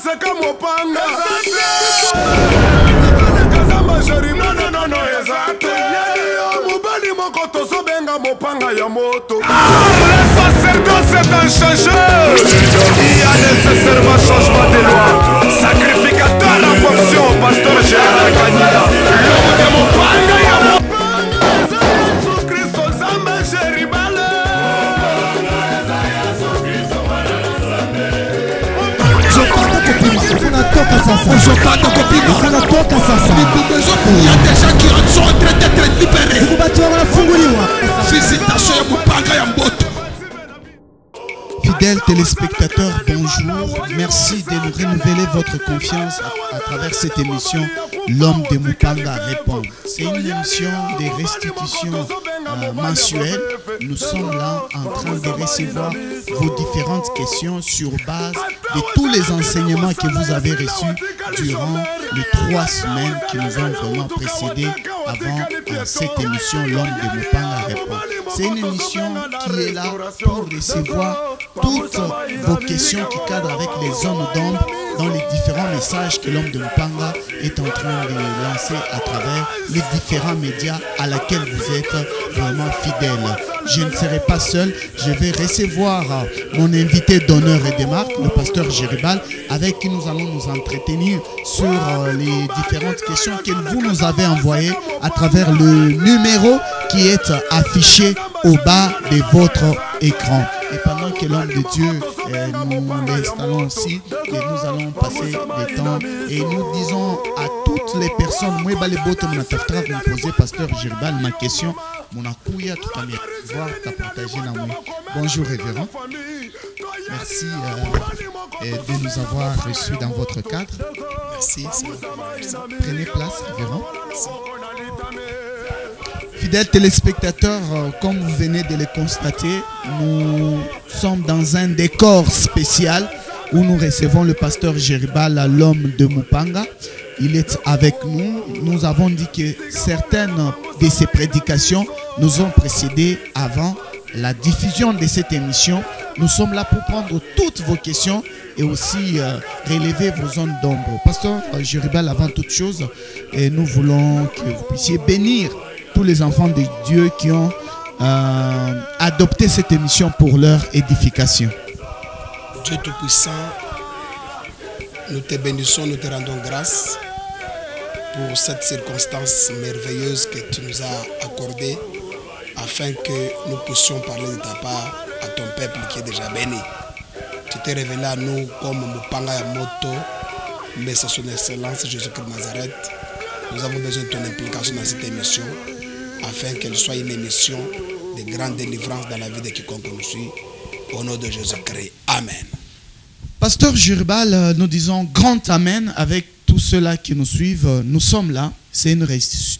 seka mopanga mobali moko tozobenga mopanga ya moto. Le sacerdoce est inchangé. Il y a nécessairement changement de loi. Sacrificateur la fonction, pasteur Gérard Kanida. L'homme de mopanga ya moto. Il y a des gens qui sont en train d'être libérés. Visitation ya mopanga ya moto. Fidèles téléspectateurs, bonjour. Merci de nous renouveler votre confiance à travers cette émission L'homme de Mopanga répond. C'est une émission de restitution mensuelle. Nous sommes là en train de recevoir vos différentes questions sur base de tous les enseignements que vous avez reçus durant les 3 semaines qui nous ont vraiment précédé avant cette émission L'homme de Mopanga répond. C'est une émission qui est là pour recevoir toutes vos questions qui cadrent avec les zones d'ombre dans les différents messages que l'homme de Mopanga est en train de lancer à travers les différents médias à laquelle vous êtes vraiment fidèles. Je ne serai pas seul, je vais recevoir mon invité d'honneur et de marque, le pasteur Géribal, avec qui nous allons nous entretenir sur les différentes questions que vous nous avez envoyées à travers le numéro qui est affiché au bas de votre écran. Et pendant que l'homme de Dieu nous l'installons aussi, et nous allons passer le temps et nous disons à toutes les personnes, moi vous poser pasteur Géribal ma question, mon akouya tout à voir ta partager na moi. Bonjour révérend. Merci de nous avoir reçus dans votre cadre. Merci. Prenez place révérend. Fidèles téléspectateurs, comme vous venez de le constater, nous sommes dans un décor spécial où nous recevons le pasteur Géribal, l'homme de Mopanga. Il est avec nous. Nous avons dit que certaines de ses prédications nous ont précédés avant la diffusion de cette émission. Nous sommes là pour prendre toutes vos questions et aussi relever vos zones d'ombre. Pasteur Géribal, avant toute chose, nous voulons que vous puissiez bénir tous les enfants de Dieu qui ont adopté cette émission pour leur édification. Dieu Tout-Puissant, nous te bénissons, nous te rendons grâce pour cette circonstance merveilleuse que tu nous as accordée afin que nous puissions parler de ta part à ton peuple qui est déjà béni. Tu t'es révélé à nous comme Mopanga ya moto, mais c'est son excellence Jésus-Christ de Nazareth. Nous avons besoin de ton implication dans cette émission afin qu'elle soit une émission de grande délivrance dans la vie de quiconque nous suit. Au nom de Jésus-Christ. Amen. Pasteur Géribal, nous disons grand Amen avec tous ceux-là qui nous suivent. Nous sommes là, c'est une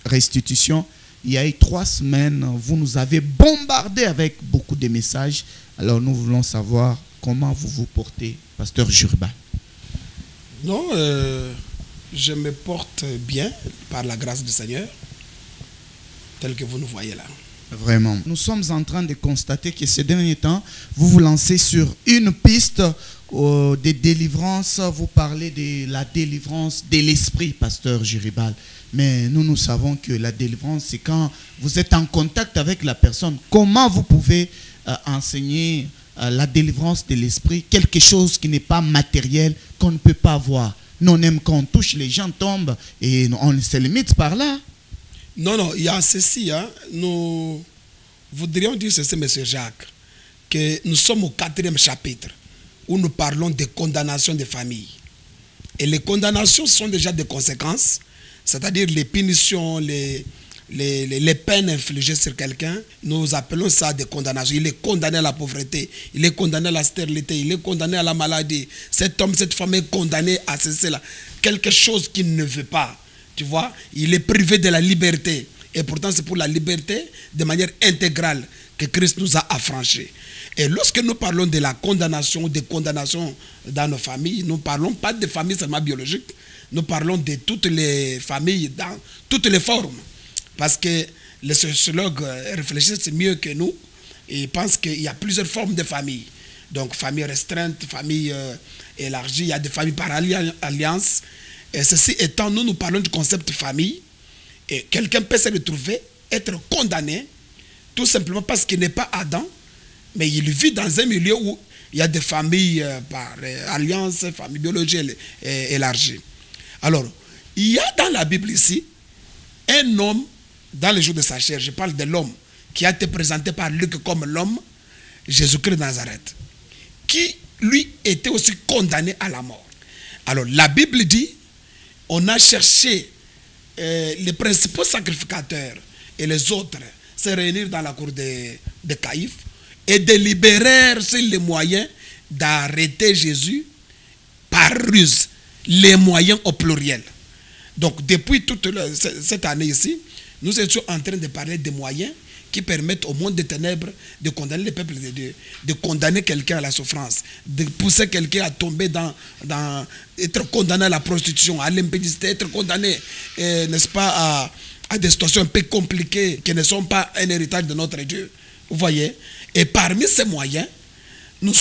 restitution. Il y a eu 3 semaines, vous nous avez bombardé avec beaucoup de messages. Alors nous voulons savoir comment vous vous portez, Pasteur Géribal. Non, je me porte bien par la grâce du Seigneur, tel que vous nous voyez là. Vraiment. Nous sommes en train de constater que ces derniers temps, vous vous lancez sur une piste de délivrance. Vous parlez de la délivrance de l'esprit, pasteur Géribal. Mais nous savons que la délivrance, c'est quand vous êtes en contact avec la personne. Comment vous pouvez enseigner la délivrance de l'esprit, quelque chose qui n'est pas matériel, qu'on ne peut pas voir. Non, même quand on touche, les gens tombent et on se limite par là. Non, il y a ceci. Nous voudrions dire ceci, M. Jacques, que nous sommes au 4e chapitre où nous parlons de condamnation des familles. Et les condamnations sont déjà des conséquences, c'est-à-dire les punitions, les peines infligées sur quelqu'un. Nous appelons ça des condamnations. Il est condamné à la pauvreté, il est condamné à la stérilité, il est condamné à la maladie. Cet homme, cette femme est condamnée à ceci là. Quelque chose qu'il ne veut pas. Tu vois, il est privé de la liberté. Et pourtant, c'est pour la liberté de manière intégrale que Christ nous a affranchis. Et lorsque nous parlons de la condamnation, des condamnations dans nos familles, nous ne parlons pas de familles seulement biologiques. Nous parlons de toutes les familles dans toutes les formes. Parce que les sociologues réfléchissent mieux que nous et pensent qu'il y a plusieurs formes de familles. Donc famille restreinte, famille élargie, il y a des familles par alliance. Et ceci étant, nous parlons du concept famille. Et quelqu'un peut se retrouver, être condamné, tout simplement parce qu'il n'est pas Adam, mais il vit dans un milieu où il y a des familles par alliance, famille biologique élargie. Alors, il y a dans la Bible ici un homme, dans les jours de sa chair, je parle de l'homme qui a été présenté par Luc comme l'homme, Jésus-Christ de Nazareth, qui lui était aussi condamné à la mort. Alors, la Bible dit, on a cherché les principaux sacrificateurs et les autres se réunir dans la cour de Caïphe et délibérer sur les moyens d'arrêter Jésus par ruse, les moyens au pluriel. Donc depuis toute cette année ici, nous étions en train de parler des moyens qui permettent au monde des ténèbres de condamner le peuple de Dieu, de condamner quelqu'un à la souffrance, de pousser quelqu'un à tomber être condamné à la prostitution, à l'impudicité, être condamné, n'est-ce pas, à des situations un peu compliquées qui ne sont pas un héritage de notre Dieu. Vous voyez? Et parmi ces moyens, le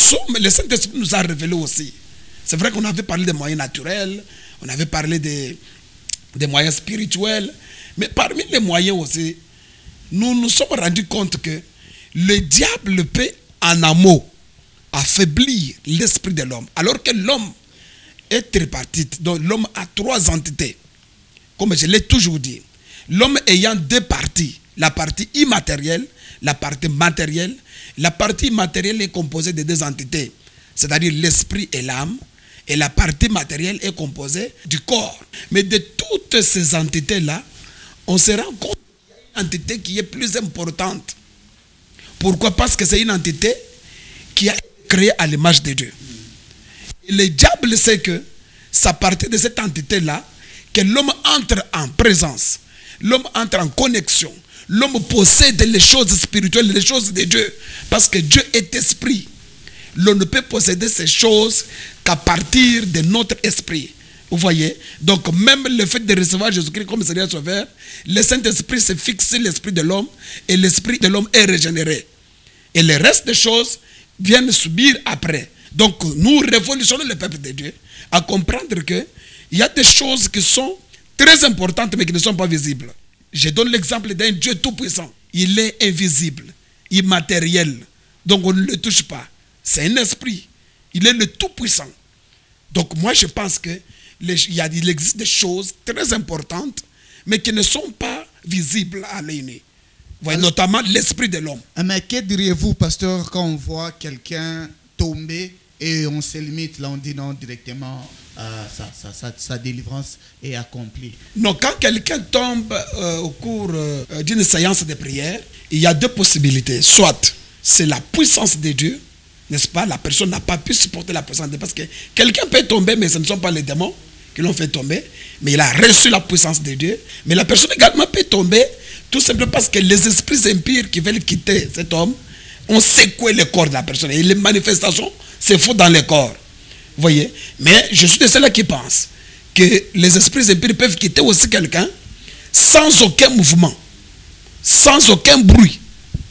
Saint-Esprit nous a révélé aussi. C'est vrai qu'on avait parlé des moyens naturels, on avait parlé des moyens spirituels, mais parmi les moyens aussi, nous nous sommes rendus compte que le diable peut en amont affaiblir l'esprit de l'homme, alors que l'homme est tripartite. Donc l'homme a trois entités, comme je l'ai toujours dit. L'homme ayant deux parties, la partie immatérielle, la partie matérielle. La partie immatérielle est composée de deux entités, c'est-à-dire l'esprit et l'âme, et la partie matérielle est composée du corps. Mais de toutes ces entités-là, on se rend compte qu'il y a une entité qui est plus importante. Pourquoi? Parce que c'est une entité qui a été créée à l'image de Dieu. Et le diable sait que c'est à partir de cette entité-là que l'homme entre en présence, l'homme entre en connexion, l'homme possède les choses spirituelles, les choses de Dieu. Parce que Dieu est esprit. L'on ne peut posséder ces choses qu'à partir de notre esprit. Vous voyez? Donc même le fait de recevoir Jésus-Christ comme Seigneur Sauveur, le Saint-Esprit se fixe sur l'esprit de l'homme et l'esprit de l'homme est régénéré. Et le reste des choses viennent subir après. Donc nous révolutionnons le peuple de Dieu à comprendre qu'il y a des choses qui sont très importantes mais qui ne sont pas visibles. Je donne l'exemple d'un Dieu tout-puissant. Il est invisible, immatériel. Donc on ne le touche pas. C'est un esprit. Il est le tout-puissant. Donc moi je pense qu'il existe des choses très importantes, mais qui ne sont pas visibles à l'œil nu. Notamment l'esprit de l'homme. Mais que diriez-vous, pasteur, quand on voit quelqu'un tomber et on se limite, là on dit non directement, sa délivrance est accomplie? Non, quand quelqu'un tombe au cours d'une séance de prière, il y a deux possibilités. Soit c'est la puissance de Dieu, n'est-ce pas? La personne n'a pas pu supporter la puissance de Dieu. Parce que quelqu'un peut tomber, mais ce ne sont pas les démons qui l'ont fait tomber. Mais il a reçu la puissance de Dieu. Mais la personne également peut tomber, tout simplement parce que les esprits impurs qui veulent quitter cet homme ont secoué le corps de la personne. Et les manifestations se font dans le corps. Vous voyez? Mais je suis de ceux-là qui pensent que les esprits impurs peuvent quitter aussi quelqu'un sans aucun mouvement, sans aucun bruit.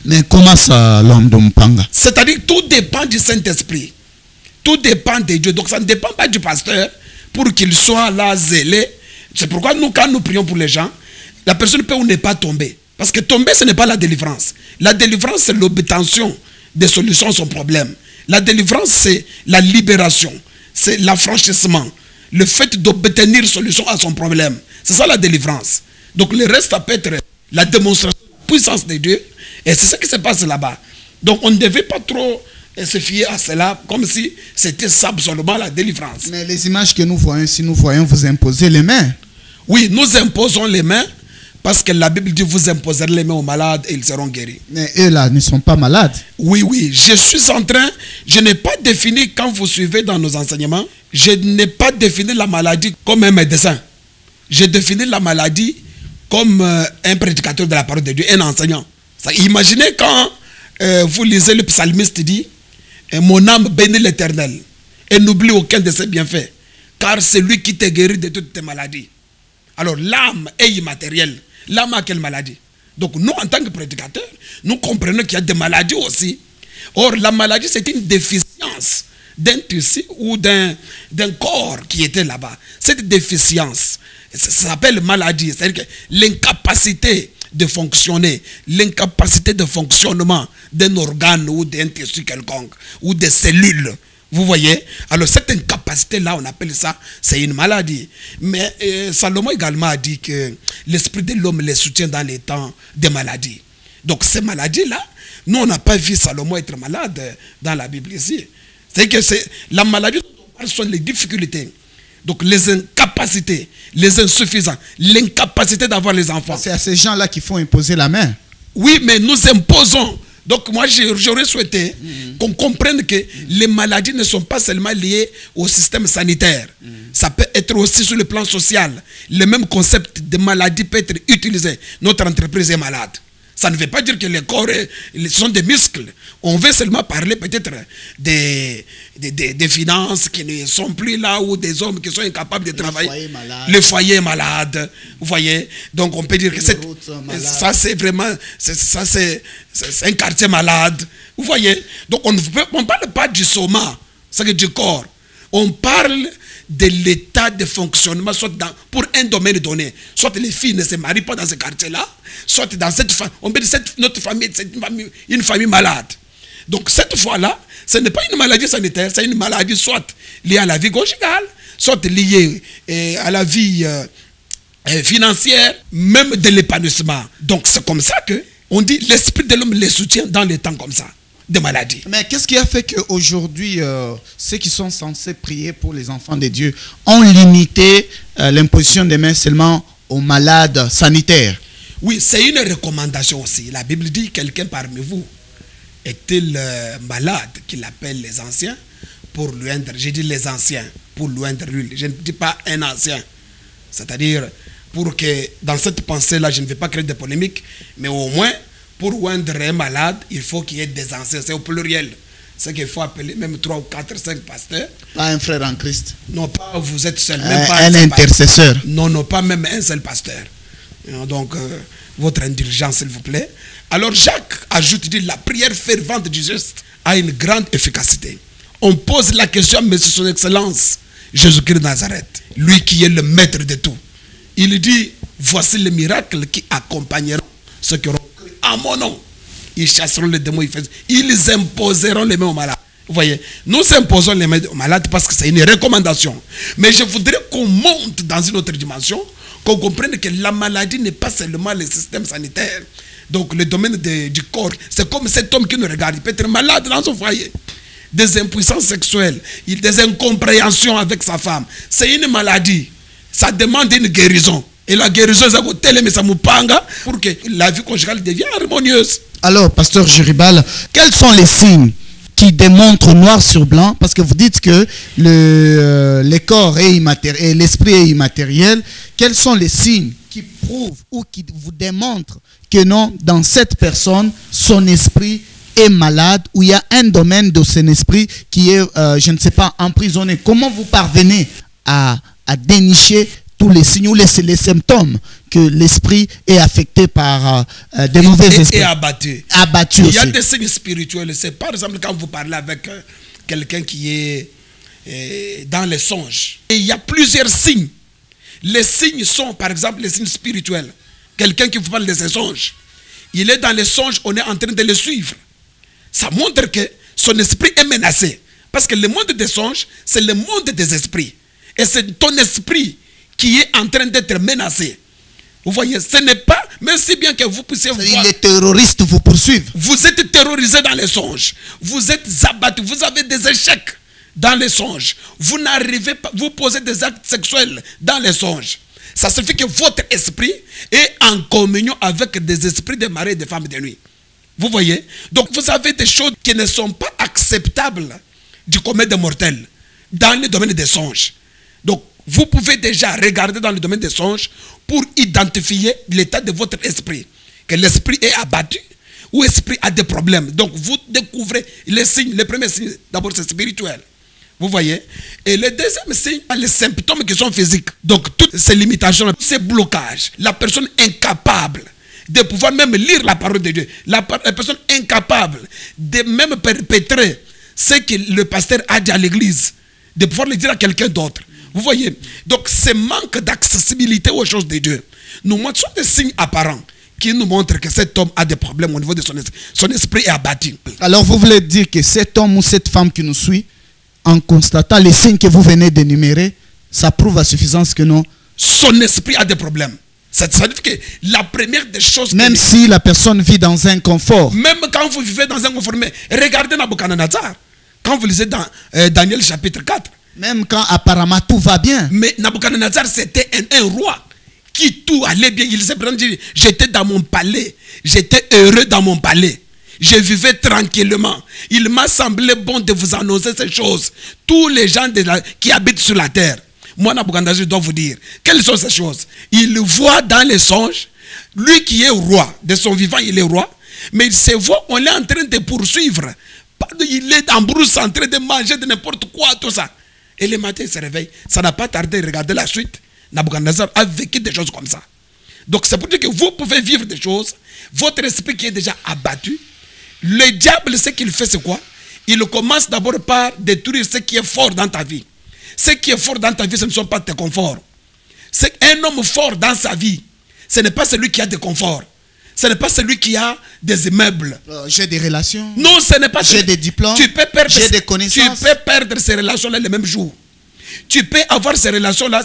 Mais comment ça, l'homme de Mpanga? C'est-à-dire tout dépend du Saint-Esprit. Tout dépend de Dieu. Donc ça ne dépend pas du pasteur pour qu'il soit là zélé. C'est pourquoi nous, quand nous prions pour les gens, la personne peut ou ne pas tomber. Parce que tomber, ce n'est pas la délivrance. La délivrance, c'est l'obtention des solutions à son problème. La délivrance, c'est la libération. C'est l'affranchissement. Le fait d'obtenir solution à son problème. C'est ça la délivrance. Donc le reste, ça peut être la démonstration de la puissance de Dieu. Et c'est ce qui se passe là-bas. Donc on ne devait pas trop se fier à cela comme si c'était ça absolument la délivrance. Mais les images que nous voyons, si nous voyons vous imposer les mains. Oui, nous imposons les mains parce que la Bible dit vous imposerez les mains aux malades et ils seront guéris. Mais eux là ne sont pas malades. Oui, je n'ai pas défini, quand vous suivez dans nos enseignements, je n'ai pas défini la maladie comme un médecin. J'ai défini la maladie comme un prédicateur de la parole de Dieu, un enseignant. Imaginez quand vous lisez le psalmiste dit mon âme bénit l'Éternel et n'oublie aucun de ses bienfaits, car c'est lui qui te guérit de toutes tes maladies. Alors l'âme est immatérielle. L'âme a quelle maladie? Donc nous, en tant que prédicateurs, nous comprenons qu'il y a des maladies aussi, Or, la maladie, c'est une déficience d'un tissu ou d'un corps qui était là-bas. Cette déficience, ça s'appelle maladie. C'est-à-dire que l'incapacité de fonctionner, l'incapacité de fonctionnement d'un organe ou d'un tissu quelconque, ou des cellules. Vous voyez? Alors cette incapacité-là, on appelle ça, c'est une maladie. Mais Salomon également a dit que l'esprit de l'homme les soutient dans les temps de maladie. Donc ces maladies-là, nous on n'a pas vu Salomon être malade dans la Bible ici. C'est que la maladie dont on parle sont les difficultés. Donc les incapacités, les insuffisants, l'incapacité d'avoir les enfants. C'est à ces gens-là qu'il faut imposer la main. Oui, mais nous imposons. Donc moi, j'aurais souhaité qu'on comprenne que les maladies ne sont pas seulement liées au système sanitaire. Ça peut être aussi sur le plan social. Le même concept de maladie peut être utilisé. Notre entreprise est malade. Ça ne veut pas dire que les corps sont des muscles. On veut seulement parler peut-être des finances qui ne sont plus là, ou des hommes qui sont incapables de travailler. Le foyer est malade. Vous voyez? Donc on peut dire que ça c'est vraiment, c'est un quartier malade. Vous voyez? Donc on ne parle pas du soma, c'est du corps. On parle de l'état de fonctionnement, soit pour un domaine donné. Soit les filles ne se marient pas dans ce quartier-là, soit dans cette famille. On peut dire que notre famille, c'est une famille malade. Donc cette fois-là, ce n'est pas une maladie sanitaire, c'est une maladie soit liée à la vie conjugale, soit liée à la vie financière, même de l'épanouissement. Donc c'est comme ça qu'on dit l'esprit de l'homme les soutient dans les temps comme ça, de maladie. Mais qu'est-ce qui a fait qu'aujourd'hui, ceux qui sont censés prier pour les enfants de Dieu ont limité l'imposition des mains seulement aux malades sanitaires? Oui, c'est une recommandation aussi. La Bible dit quelqu'un parmi vous est-il malade, qu'il appelle les anciens pour lui oindre. J'ai dit les anciens pour lui oindre l'huile. Je ne dis pas un ancien. C'est-à-dire, pour que dans cette pensée-là, je ne vais pas créer de polémique, mais au moins, pour oindre un malade, il faut qu'il y ait des anciens. C'est au pluriel. C'est qu'il faut appeler même 3 ou 4, 5 pasteurs. Pas un frère en Christ. Non, pas vous êtes seul. Même pas un intercesseur. Non, pas même un seul pasteur. Donc, votre indulgence, s'il vous plaît. Alors, Jacques ajoute, il dit, la prière fervente du juste a une grande efficacité. On pose la question, mais c'est son excellence, Jésus-Christ de Nazareth, lui qui est le maître de tout. Il dit, voici les miracles qui accompagneront ceux qui auront cru à mon nom. Ils chasseront les démons, ils imposeront les mains aux malades. Vous voyez, nous imposons les mains aux malades parce que c'est une recommandation. Mais je voudrais qu'on monte dans une autre dimension, qu'on comprenne que la maladie n'est pas seulement le système sanitaire. Donc le domaine du corps, c'est comme cet homme qui nous regarde, il peut être malade dans son foyer. Des impuissances sexuelles, des incompréhensions avec sa femme. C'est une maladie. Ça demande une guérison. Et la guérison, c'est pour que la vie conjugale devienne harmonieuse. Alors, pasteur Jéribal, quels sont les signes qui démontrent noir sur blanc, parce que vous dites que le corps est immatériel et l'esprit est immatériel, quels sont les signes qui prouvent ou qui vous démontrent que non, dans cette personne, son esprit est malade, ou il y a un domaine de son esprit qui est, je ne sais pas, emprisonné? Comment vous parvenez à dénicher tous les signes ou les symptômes que l'esprit est affecté par des mauvais esprits? Et abattu. Abattu aussi. Il y a des signes spirituels. C'est par exemple quand vous parlez avec quelqu'un qui est dans les songes. Et il y a plusieurs signes. Les signes sont par exemple les signes spirituels. Quelqu'un qui vous parle de ses songes. Il est dans les songes, on est en train de le suivre. Ça montre que son esprit est menacé. Parce que le monde des songes, c'est le monde des esprits. Et c'est ton esprit qui est en train d'être menacé. Vous voyez, ce n'est pas, même si bien que vous puissiez voir. Les terroristes vous poursuivent. Vous êtes terrorisé dans les songes. Vous êtes abattu. Vous avez des échecs dans les songes. Vous n'arrivez pas, vous posez des actes sexuels dans les songes. Ça signifie que votre esprit est en communion avec des esprits de marée et de femmes de nuit. Vous voyez? Donc vous avez des choses qui ne sont pas acceptables du commun des mortels dans le domaine des songes. Donc vous pouvez déjà regarder dans le domaine des songes pour identifier l'état de votre esprit. Que l'esprit est abattu ou l'esprit a des problèmes. Donc vous découvrez les signes. Le premier signe, d'abord c'est spirituel. Vous voyez? Et le deuxième signe, les symptômes qui sont physiques. Donc toutes ces limitations, ces blocages, la personne incapable de pouvoir même lire la parole de Dieu. La personne incapable de même perpétrer ce que le pasteur a dit à l'église, de pouvoir le dire à quelqu'un d'autre. Vous voyez? Donc, ce manque d'accessibilité aux choses de Dieu nous montre des signes apparents qui nous montrent que cet homme a des problèmes au niveau de son esprit. Son esprit est abattu. Alors, vous voulez dire que cet homme ou cette femme qui nous suit, en constatant les signes que vous venez d'énumérer, ça prouve à suffisance que non? Son esprit a des problèmes. Ça veut dire que la première des choses... Même si la personne vit dans un confort. Même quand vous vivez dans un confort. Mais regardez Nabucodonosor. Quand vous lisez dans Daniel chapitre 4. Même quand apparemment tout va bien. Mais Nabucodonosor, c'était un roi qui tout allait bien. Il s'est dit, j'étais dans mon palais. J'étais heureux dans mon palais. Je vivais tranquillement. Il m'a semblé bon de vous annoncer ces choses. Tous les gens qui habitent sur la terre. Moi, Nabucodonosor, je dois vous dire, quelles sont ces choses? Il voit dans les songes, lui qui est roi, de son vivant, il est roi, mais il se voit, on est en train de poursuivre. Il est en brousse, en train de manger de n'importe quoi, tout ça. Et le matin, il se réveille. Ça n'a pas tardé, regardez la suite. Nabucodonosor a vécu des choses comme ça. Donc, c'est pour dire que vous pouvez vivre des choses, votre esprit qui est déjà abattu. Le diable, ce qu'il fait, c'est quoi? Il commence d'abord par détruire ce qui est fort dans ta vie. Ce qui est fort dans ta vie, ce ne sont pas tes conforts. C'est un homme fort dans sa vie. Ce n'est pas celui qui a des conforts. Ce n'est pas celui qui a des immeubles. J'ai des relations. Non, ce n'est pas. J'ai des diplômes. J'ai des connaissances. Tu peux perdre ces relations-là le même jour. Tu peux avoir ces relations-là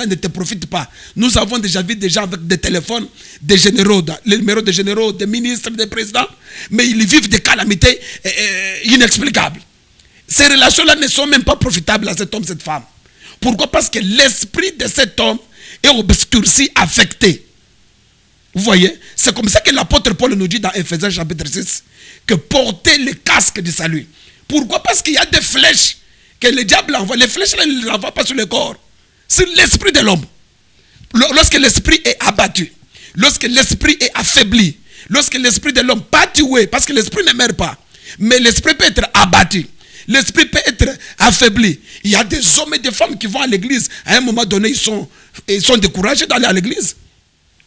ne te profitent pas. Nous avons déjà vu des gens avec des téléphones, des généraux, les numéros des généraux, des ministres, des présidents, mais ils vivent des calamités inexplicables. Ces relations-là ne sont même pas profitables à cet homme, cette femme. Pourquoi? Parce que l'esprit de cet homme est obscurci, affecté. Vous voyez? C'est comme ça que l'apôtre Paul nous dit dans Ephésiens chapitre 6 que porter le casque du salut. Pourquoi? Parce qu'il y a des flèches que le diable envoie. Les flèches-là, il ne les envoie pas sur le corps. C'est l'esprit de l'homme. Lorsque l'esprit est abattu, lorsque l'esprit est affaibli, lorsque l'esprit de l'homme pas tué, parce que l'esprit ne meurt pas, mais l'esprit peut être abattu. L'esprit peut être affaibli. Il y a des hommes et des femmes qui vont à l'église. À un moment donné, ils sont découragés d'aller à l'église.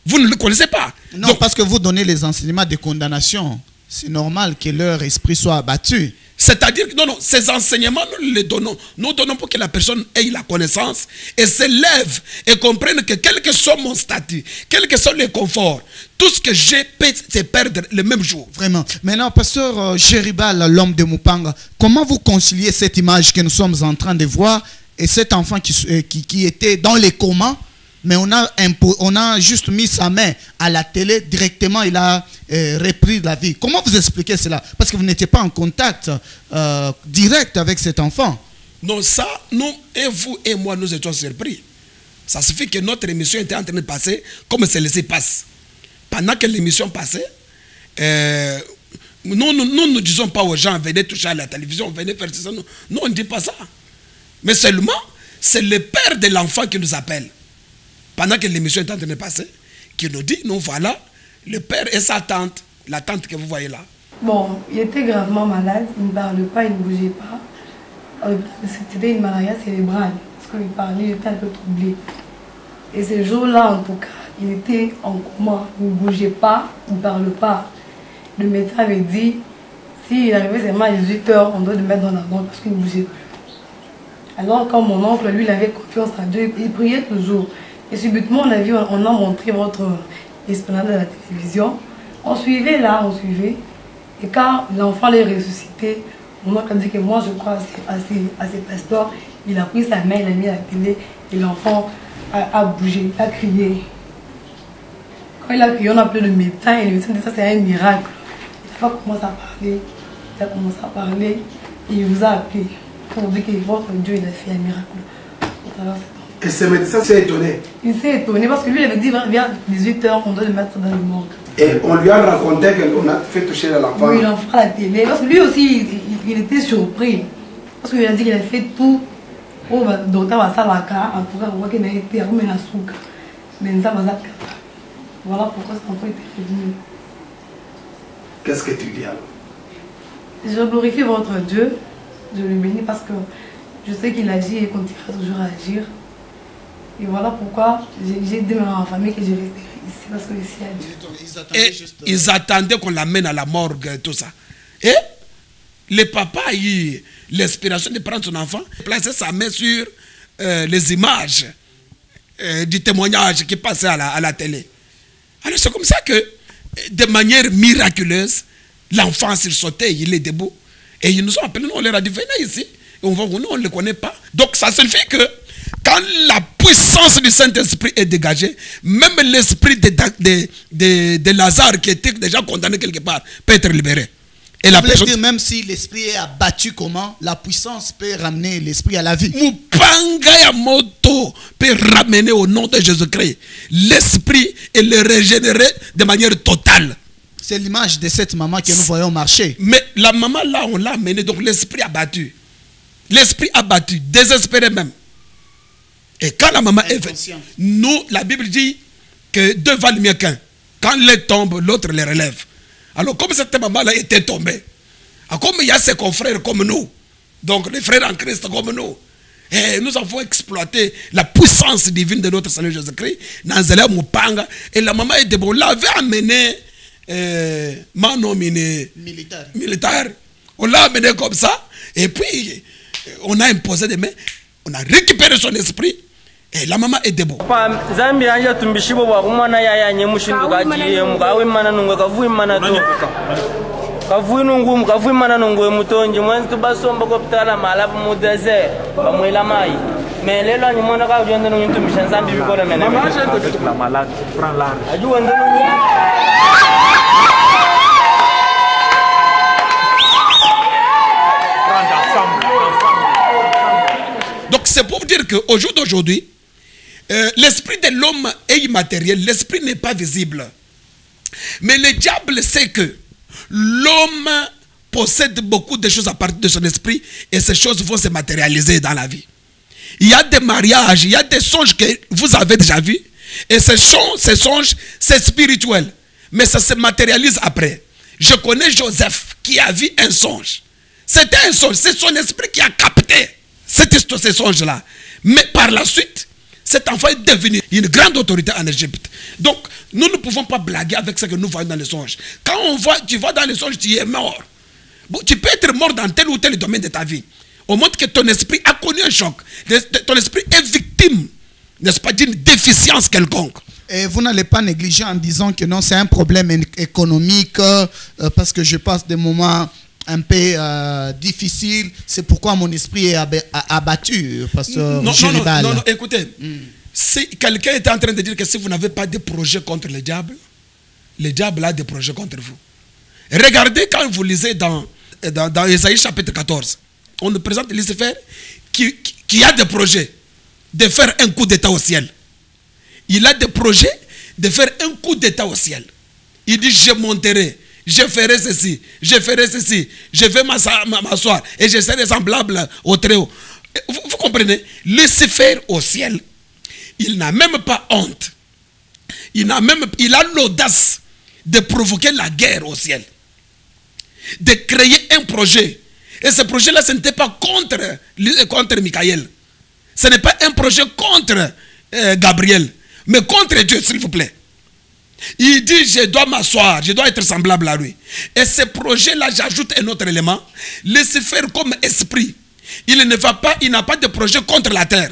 Vous ne le connaissez pas. Non, donc, parce que vous donnez les enseignements de condamnation. C'est normal que leur esprit soit abattu. C'est-à-dire que non, ces enseignements, nous les donnons. Nous donnons pour que la personne ait la connaissance et se lève et comprenne que quel que soit mon statut, quel que soit le confort, tout ce que j'ai peut se perdre le même jour. Vraiment. Maintenant, pasteur Géribal, l'homme de Mupanga, comment vous conciliez cette image que nous sommes en train de voir et cet enfant qui était dans les comas, mais on a juste mis sa main à la télé, directement il a repris la vie. Comment vous expliquez cela? Parce que vous n'étiez pas en contact direct avec cet enfant. Non, ça, nous, et vous et moi, nous étions surpris. Ça suffit que notre émission était en train de passer comme celle-ci passe. Pendant que l'émission passait, nous ne disons pas aux gens, venez toucher à la télévision, venez faire ça. Nous, on ne dit pas ça. Mais seulement, c'est le père de l'enfant qui nous appelle. Pendant que l'émission est en train de passer, qui nous dit, nous voilà, le père et sa tante, la tante que vous voyez là. Bon, il était gravement malade, il ne parlait pas, il ne bougeait pas. C'était une maladie cérébrale, parce qu'il parlait, il était un peu troublé. Et ce jour-là, en tout cas, il était en coma, il ne bougeait pas, il ne parlait pas. Le médecin avait dit, s'il arrivait seulement à 18 h, on doit le mettre dans la morgue parce qu'il ne bougeait plus. Alors, quand mon oncle, lui, il avait confiance à Dieu, il priait toujours. Et subitement, on a montré votre esplanade à la télévision. On suivait là, on suivait. Et quand l'enfant l'est ressuscité, mon oncle a dit que moi, je crois à ces pasteurs. Il a pris sa main, il a mis à la télé et l'enfant a bougé, il a crié. Quand il a crié, on a appelé le médecin et le médecin dit ça, c'est un miracle. Il a commencé à parler, et il vous a appelé pour dire que votre Dieu, il a fait un miracle. Et ce médecin s'est étonné. Il s'est étonné parce que lui, il avait dit vers 18 h, on doit le mettre dans le morgue. Et on lui a raconté qu'on a fait toucher l'enfant. Oui, l'enfant à la télé. Parce que lui aussi, il était surpris. Parce qu'il a dit qu'il a fait tout. Oh, le docteur va s'alaka, en tout cas, on voit qu'il a été à la souka. Mais ça va s'alaka. Voilà pourquoi cet enfant était revenu. Qu'est-ce que tu dis alors? Je glorifie votre Dieu. Je le bénis parce que je sais qu'il agit et continuera toujours à agir. Et voilà pourquoi j'ai dit à ma famille que je resterai ici, parce que ici, il y a Dieu. Et ils attendaient qu'on l'amène à la morgue, tout ça. Et le papa a eu l'inspiration de prendre son enfant, placer sa main sur les images du témoignage qui passait à la télé. Alors c'est comme ça que, de manière miraculeuse, l'enfant s'il sautait, il est debout. Et ils nous ont appelés, nous on leur a dit, venez ici. Et on va voir, nous on ne le connaît pas. Donc ça signifie que quand la puissance du Saint-Esprit est dégagée, même l'esprit de Lazare qui était déjà condamné quelque part peut être libéré. Et la personne... dire, même si l'esprit est abattu, comment la puissance peut ramener l'esprit à la vie? Mupanga ya moto peut ramener au nom de Jésus-Christ l'esprit et le régénérer de manière totale. C'est l'image de cette maman que nous voyons marcher. Mais la maman là, on l'a amenée, donc l'esprit abattu. L'esprit abattu, désespéré même. Et quand la maman est venue, nous, la Bible dit que deux valent mieux qu'un. Quand l'un tombe, l'autre les relève. Alors comme cette maman-là était tombée, comme il y a ses confrères comme nous, donc les frères en Christ comme nous, et nous avons exploité la puissance divine de notre Seigneur Jésus-Christ, et la maman est debout, l'avait amené militaire. On l'a amené comme ça, et puis on a imposé des mains, on a récupéré son esprit, et la maman est debout. Donc c'est pour dire qu'au jour d'aujourd'hui, l'esprit de l'homme est immatériel, l'esprit n'est pas visible. Mais le diable sait que l'homme possède beaucoup de choses à partir de son esprit et ces choses vont se matérialiser dans la vie. Il y a des mariages, il y a des songes que vous avez déjà vus et ces songes, c'est spirituel. Mais ça se matérialise après. Je connais Joseph qui a vu un songe. C'était un songe, c'est son esprit qui a capté ces songes-là. Mais par la suite, cet enfant est devenu une grande autorité en Égypte. Donc, nous ne pouvons pas blaguer avec ce que nous voyons dans les songes. Quand tu vas dans les songes, tu es mort. Bon, tu peux être mort dans tel ou tel domaine de ta vie. Au moment que ton esprit a connu un choc, ton esprit est victime, n'est-ce pas, d'une déficience quelconque. Et vous n'allez pas négliger en disant que non, c'est un problème économique, parce que je passe des moments un peu difficiles. C'est pourquoi mon esprit est abattu, pasteur Géribal. Non, écoutez. Si quelqu'un était en train de dire que si vous n'avez pas de projet contre le diable a des projets contre vous. Regardez quand vous lisez dans Ésaïe chapitre 14, on nous présente Lucifer qui a des projets de faire un coup d'état au ciel. Il a des projets de faire un coup d'état au ciel. Il dit, je monterai, je ferai ceci, je vais m'asseoir et je serai semblable au Très-Haut. Vous comprenez? Lucifer au ciel, il n'a même pas honte. Il a l'audace de provoquer la guerre au ciel. De créer un projet. Et ce projet-là, ce n'était pas contre Michael. Ce n'est pas un projet contre Gabriel, mais contre Dieu, s'il vous plaît. Il dit, je dois m'asseoir, je dois être semblable à lui. Et ce projet-là, j'ajoute un autre élément. Lucifer comme esprit, il n'a pas de projet contre la terre,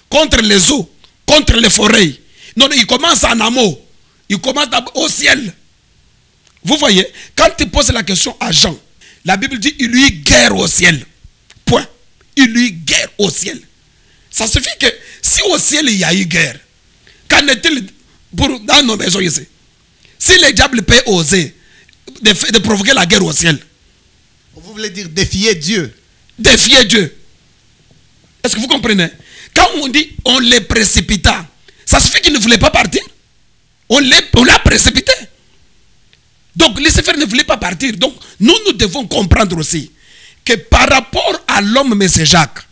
contre les eaux, contre les forêts. Non, il commence en amour. Il commence au ciel. Vous voyez, quand il pose la question à Jean, la Bible dit, il lui guerre au ciel. Point. Il lui guerre au ciel. Ça suffit que si au ciel il y a eu guerre, qu'en est-il dans nos maisons ici? Si le diable peut oser de provoquer la guerre au ciel. Vous voulez dire défier Dieu? Défier Dieu. Est-ce que vous comprenez? Quand on dit on les précipita, ça suffit qu'il ne voulait pas partir. On l'a précipité. Donc Lucifer ne voulait pas partir. Donc nous devons comprendre aussi que par rapport à l'homme, M. Jacques,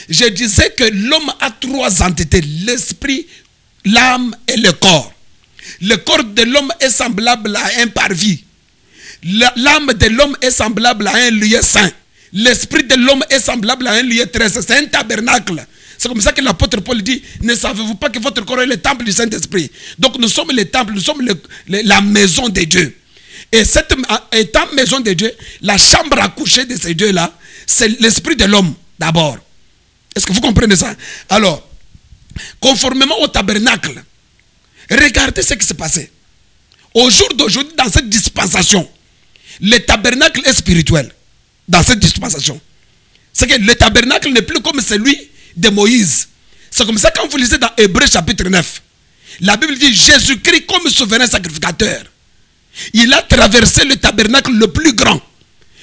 je disais que l'homme a trois entités, l'esprit, l'âme et le corps. Le corps de l'homme est semblable à un parvis. L'âme de l'homme est semblable à un lieu saint. L'esprit de l'homme est semblable à un lieu très saint. C'est un tabernacle. C'est comme ça que l'apôtre Paul dit, ne savez-vous pas que votre corps est le temple du Saint-Esprit? Donc nous sommes les temples, nous sommes la maison de Dieu. Et cette étant maison de Dieu, la chambre à coucher de ces dieux-là, c'est l'esprit de l'homme d'abord. Est-ce que vous comprenez ça? Alors, conformément au tabernacle, regardez ce qui s'est passé. Au jour d'aujourd'hui, dans cette dispensation, le tabernacle est spirituel. Dans cette dispensation. C'est que le tabernacle n'est plus comme celui de Moïse. C'est comme ça quand vous lisez dans Hébreux chapitre 9. La Bible dit Jésus-Christ comme souverain sacrificateur. Il a traversé le tabernacle le plus grand,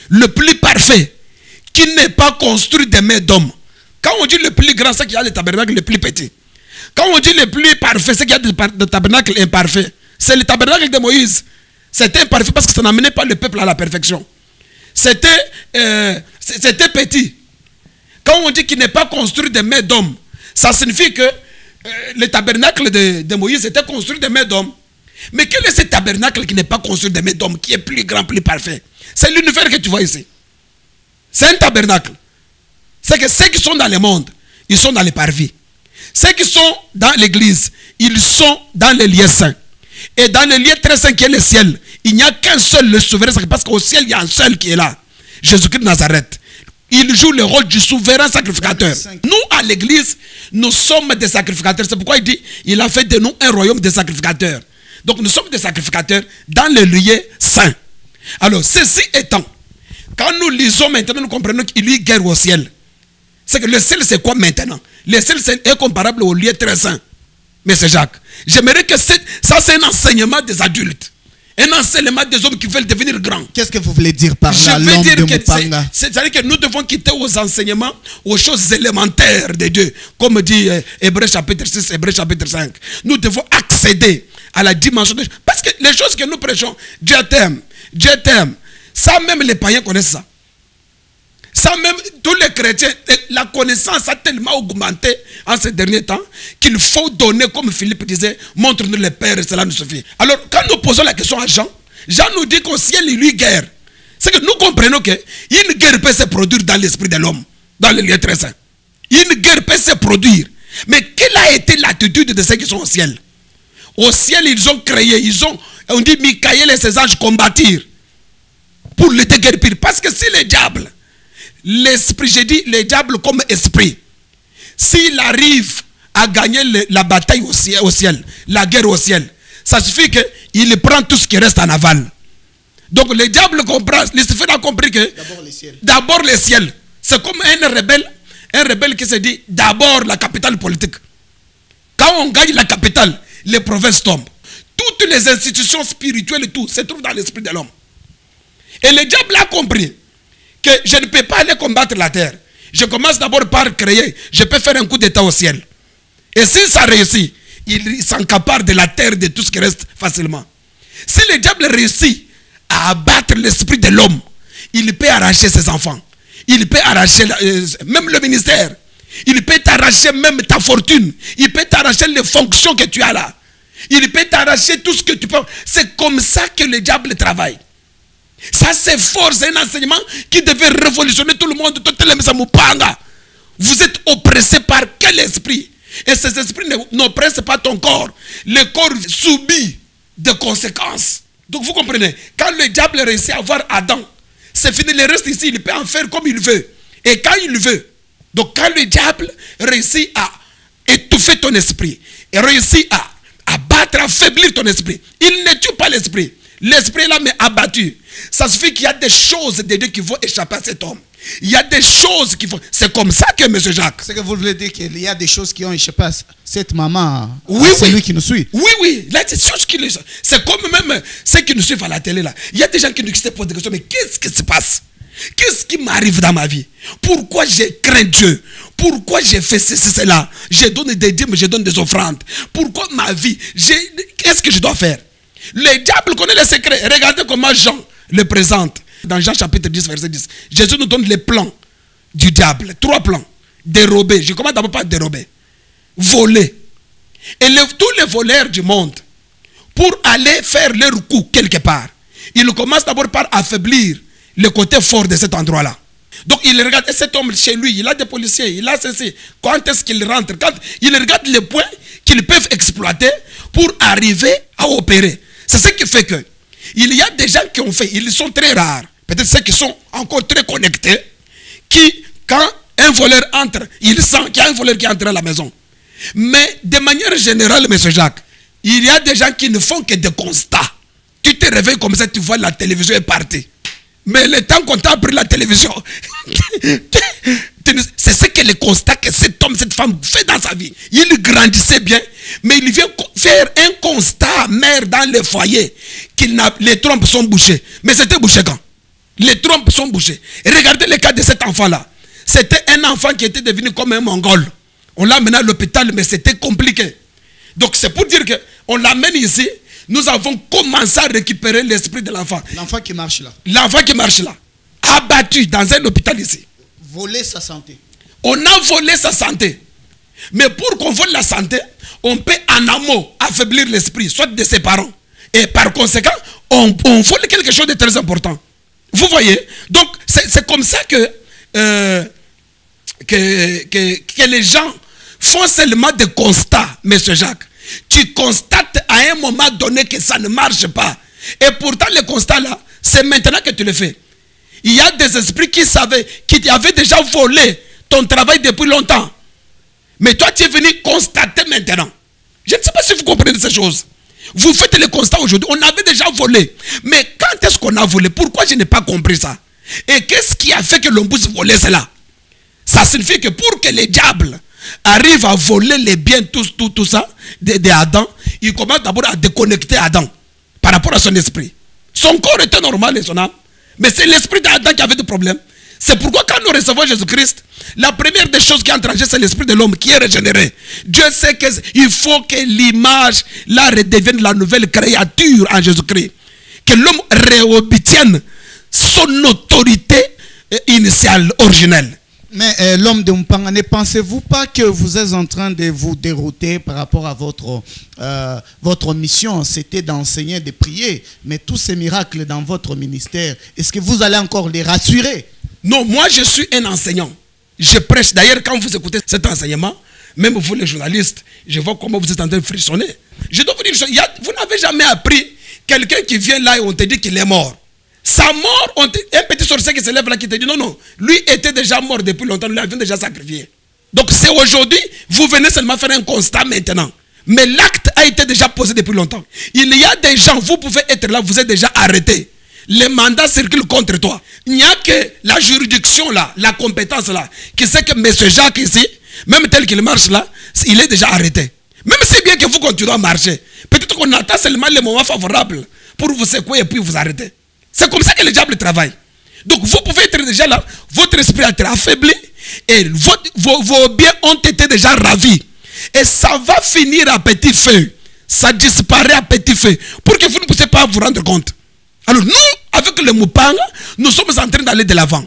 le plus parfait, qui n'est pas construit de mains d'hommes. Quand on dit le plus grand, c'est qu'il y a le tabernacle le plus petit. Quand on dit le plus parfait, c'est qu'il y a des tabernacles imparfaits. C'est le tabernacle de Moïse. C'était imparfait parce que ça n'amenait pas le peuple à la perfection. C'était petit. Quand on dit qu'il n'est pas construit de mains d'hommes, ça signifie que le tabernacle de Moïse était construit de mains d'hommes. Mais quel est ce tabernacle qui n'est pas construit de mains d'hommes, qui est plus grand, plus parfait? C'est l'univers que tu vois ici. C'est un tabernacle. C'est que ceux qui sont dans le monde, ils sont dans les parvis. Ceux qui sont dans l'église, ils sont dans les lieux saints. Et dans le lieu très saint qui est le ciel, il n'y a qu'un seul, le souverain, parce qu'au ciel, il y a un seul qui est là. Jésus-Christ de Nazareth. Il joue le rôle du souverain sacrificateur. Nous, à l'église, nous sommes des sacrificateurs. C'est pourquoi il dit, il a fait de nous un royaume de sacrificateurs. Donc nous sommes des sacrificateurs dans le lieu saint. Alors, ceci étant, quand nous lisons maintenant, nous comprenons qu'il y a guerre au ciel. C'est que le ciel, c'est quoi maintenant? Le ciel est comparable au lieu très saint. Mais c'est Jacques. J'aimerais que ça, c'est un enseignement des adultes. Un enseignement des hommes qui veulent devenir grands. Qu'est-ce que vous voulez dire par là, l'homme de Mupanga? C'est-à-dire que nous devons quitter aux enseignements, aux choses élémentaires de Dieu. Comme dit Hébreux chapitre 6, Hébreux chapitre 5. Nous devons accéder à la dimension de Dieu. Parce que les choses que nous prêchons, Dieu t'aime, Dieu t'aime. Ça, même les païens connaissent ça. Ça même, tous les chrétiens, la connaissance a tellement augmenté en ces derniers temps qu'il faut donner, comme Philippe disait, montre-nous le Père et cela nous suffit. Alors, quand nous posons la question à Jean, Jean nous dit qu'au ciel, il y a une guerre. C'est que nous comprenons qu'une guerre peut se produire dans l'esprit de l'homme, dans le lieu très saint. Une guerre peut se produire. Mais quelle a été l'attitude de ceux qui sont au ciel? Au ciel, ils ont créé, on dit Michael et ses anges combattirent pour lutter guerre pire. Parce que si le diable, l'esprit, j'ai dit le diable comme esprit, s'il arrive à gagner la bataille au ciel, la guerre au ciel, ça suffit qu'il prend tout ce qui reste en aval. Donc le diable comprend, Lucifer a compris que d'abord le ciel. C'est comme un rebelle qui se dit d'abord la capitale politique. Quand on gagne la capitale, les provinces tombent. Toutes les institutions spirituelles et tout se trouvent dans l'esprit de l'homme. Et le diable a compris que je ne peux pas aller combattre la terre. Je commence d'abord par créer. Je peux faire un coup d'état au ciel. Et si ça réussit, il s'encapare de la terre, de tout ce qui reste facilement. Si le diable réussit à abattre l'esprit de l'homme, il peut arracher ses enfants. Il peut arracher même le ministère. Il peut t'arracher même ta fortune. Il peut t'arracher les fonctions que tu as là. Il peut t'arracher tout ce que tu peux. C'est comme ça que le diable travaille. Ça c'est fort, c'est un enseignement qui devait révolutionner tout le monde. Vous êtes oppressé par quel esprit? Et ces esprits n'oppressent pas ton corps. Le corps subit des conséquences. Donc vous comprenez, quand le diable réussit à avoir Adam, c'est fini, le reste ici, il peut en faire comme il veut. Et quand il veut. Donc quand le diable réussit à étouffer ton esprit, et réussit à abattre, à affaiblir ton esprit, il ne tue pas l'esprit. L'esprit est là mais abattu. Ça suffit qu'il y a des choses de Dieu qui vont échapper à cet homme. Il y a des choses qui vont... C'est comme ça que M. Jacques... C'est que vous voulez dire qu'il y a des choses qui ont échappé à cette maman, oui, à celui qui nous suit. Oui, oui. Là, c'est comme même ceux qui nous suivent à la télé là. Il y a des gens qui se posent des questions. Mais qu'est-ce qui se passe? Qu'est-ce qui m'arrive dans ma vie? Pourquoi je crains Dieu? Pourquoi j'ai fait ceci, cela? Je donne des dîmes, je donne des offrandes. Pourquoi ma vie? Qu'est-ce que je dois faire? Le diable connaît les secrets. Regardez comment Jean le présente. Dans Jean chapitre 10, verset 10. Jésus nous donne les plans du diable. 3 plans. Dérober. Je commence d'abord par dérober. Voler. Et tous les voleurs du monde, pour aller faire leur coup quelque part, ils commencent d'abord par affaiblir le côté fort de cet endroit-là. Donc il regarde, et cet homme chez lui, il a des policiers, il a ceci. Quand est-ce qu'il rentre? Quand il regarde les points qu'ils peuvent exploiter pour arriver à opérer. C'est ce qui fait que il y a des gens qui ont fait, ils sont très rares, peut-être ceux qui sont encore très connectés, qui, quand un voleur entre, il sent qu'il y a un voleur qui entre à la maison. Mais de manière générale, M. Jacques, il y a des gens qui ne font que des constats. Tu te réveilles comme ça, tu vois la télévision est partie. Mais le temps qu'on t'a pris la télévision, c'est ce que le constat que cet homme, cette femme fait dans sa vie. Il grandissait bien, mais il vient faire un constat amer dans le foyer. Les trompes sont bouchées. Mais c'était bouché quand? Les trompes sont bouchées. Et regardez le cas de cet enfant-là. C'était un enfant qui était devenu comme un Mongol. On l'a amené à l'hôpital, mais c'était compliqué. Donc c'est pour dire qu'on l'amène ici. Nous avons commencé à récupérer l'esprit de l'enfant. L'enfant qui marche là. L'enfant qui marche là. Abattu dans un hôpital ici. Voler sa santé. On a volé sa santé. Mais pour qu'on vole la santé, on peut en amont affaiblir l'esprit, soit de ses parents. Et par conséquent, on vole quelque chose de très important. Vous voyez? Donc c'est comme ça que les gens font seulement des constats, M. Jacques. Tu constates à un moment donné que ça ne marche pas. Et pourtant, le constat là, c'est maintenant que tu le fais. Il y a des esprits qui savaient, qui avaient déjà volé ton travail depuis longtemps. Mais toi, tu es venu constater maintenant. Je ne sais pas si vous comprenez ces choses. Vous faites le constat aujourd'hui. On avait déjà volé. Mais quand est-ce qu'on a volé? Pourquoi je n'ai pas compris ça? Et qu'est-ce qui a fait que l'on puisse voler cela? Ça signifie que pour que les diables arrivent à voler les biens, tout ça, de Adam, il commence d'abord à déconnecter Adam par rapport à son esprit. Son corps était normal et son âme. Mais c'est l'esprit d'Adam qui avait des problèmes. C'est pourquoi quand nous recevons Jésus-Christ, la première des choses qui entre en jeu, c'est l'esprit de l'homme qui est régénéré. Dieu sait qu'il faut que l'image là redevienne la nouvelle créature en Jésus-Christ. Que l'homme réobtienne son autorité initiale, originelle. Mais l'homme de Mpanga, ne pensez-vous pas que vous êtes en train de vous dérouter par rapport à votre mission? C'était d'enseigner, de prier. Mais tous ces miracles dans votre ministère, est-ce que vous allez encore les rassurer? Non, moi je suis un enseignant. Je prêche. D'ailleurs, quand vous écoutez cet enseignement, même vous les journalistes, je vois comment vous êtes en train de frissonner. Je dois vous dire, vous n'avez jamais appris quelqu'un qui vient là et on te dit qu'il est mort. Sa mort, un petit sorcier qui se lève là qui te dit non, non, lui était déjà mort depuis longtemps, lui avait déjà sacrifié. Donc c'est aujourd'hui, vous venez seulement faire un constat maintenant. Mais l'acte a été déjà posé depuis longtemps. Il y a des gens, vous pouvez être là, vous êtes déjà arrêté. Les mandats circulent contre toi. Il n'y a que la juridiction là, la compétence là, qui sait que M. Jacques ici, même tel qu'il marche là, il est déjà arrêté. Même si bien que vous continuez à marcher, peut-être qu'on attend seulement les moments favorables pour vous secouer et puis vous arrêter. C'est comme ça que le diable travaille. Donc vous pouvez être déjà là, votre esprit a été affaibli et vos biens ont été déjà ravis. Et ça va finir à petit feu. Ça disparaît à petit feu. Pour que vous ne puissiez pas vous rendre compte. Alors nous, avec le Mupanga, nous sommes en train d'aller de l'avant.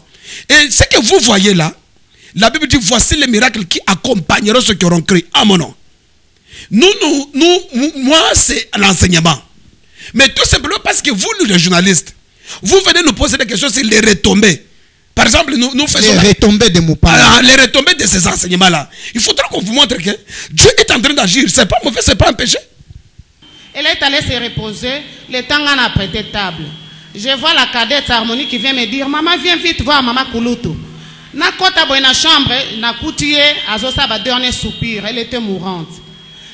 Et ce que vous voyez là, la Bible dit, voici les miracles qui accompagneront ceux qui auront cru à mon nom. Moi, c'est l'enseignement. Mais tout simplement parce que vous, les journalistes, vous venez nous poser des questions sur les retombées. Par exemple, nous faisons... Les retombées de Mupanga. Les retombées de ces enseignements-là. Il faudra qu'on vous montre que Dieu est en train d'agir. C'est pas mauvais, c'est pas un péché. Elle est allée se reposer. Le temps qu'on a prêté table. Je vois la cadette Harmonie qui vient me dire, maman, viens vite voir maman Kulutu. Na kota boy na chambre, na koutiye, azosa ba dernier soupir. Elle était mourante.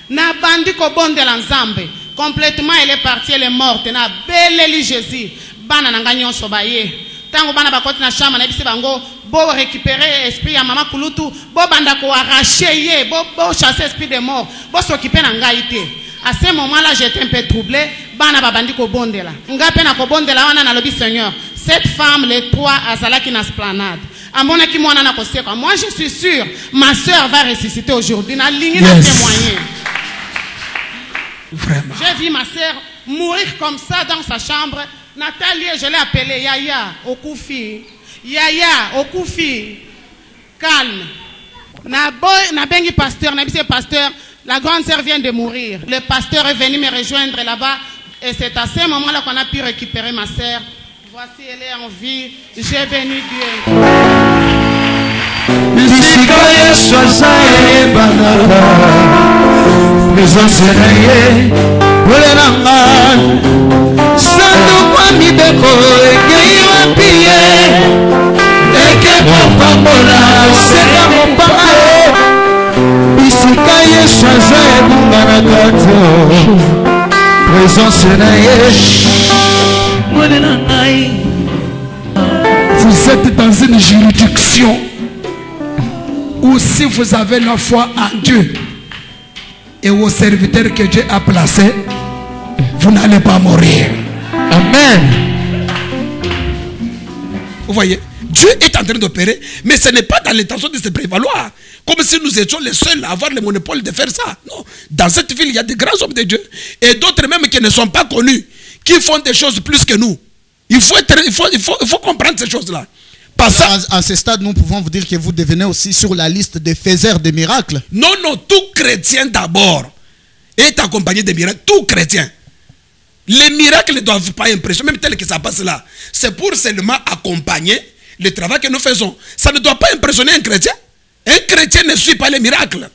Na bandi ko bonde l'ensemble. Complètement, elle est partie, elle est morte. Na beleli Jésus. Bana nanga nyonso baye. Tango bana bakoti na chambre na bisi bango bo récupérer esprit ya maman Kulutu, bo banda ko arracher ye, bo chasser esprit de mort, bo s'occuper na ngai te. À ce moment-là, j'étais un peu troublé. Bana babandi ko bondela. Nga pe na ko bondela wana na lobi Seigneur. Cette femme les trois azala qui na esplanade. Amona ki mwana na ko seka. Moi je suis sûr, ma sœur va ressusciter aujourd'hui. Na ligne na témoigner. Vraiment. J'ai vu ma sœur mourir comme ça dans sa chambre. Nathalie, je l'ai appelée Yaya, Okufi. Yaya, Okufi. Calme. Na bengi pasteur, na bise pasteur, la grande sœur vient de mourir. Le pasteur est venu me rejoindre là-bas. Et c'est à ce moment-là qu'on a pu récupérer ma sœur. Voici, elle est en vie. J'ai béni Dieu. Vous êtes dans une juridiction où si vous avez la foi en Dieu et aux serviteurs que Dieu a placés, vous n'allez pas mourir. Amen. Vous voyez, Dieu est en train d'opérer, mais ce n'est pas dans l'intention de se prévaloir. Comme si nous étions les seuls à avoir le monopole de faire ça. Non. Dans cette ville, il y a des grands hommes de Dieu et d'autres même qui ne sont pas connus, qui font des choses plus que nous. Il faut comprendre ces choses-là. À ce stade, nous pouvons vous dire que vous devenez aussi sur la liste des faiseurs de miracles. Non, non, tout chrétien d'abord est accompagné de miracles. Tout chrétien. Les miracles ne doivent pas impressionner, même tel que ça passe là. C'est pour seulement accompagner le travail que nous faisons. Ça ne doit pas impressionner un chrétien. Un chrétien ne suit pas les miracles.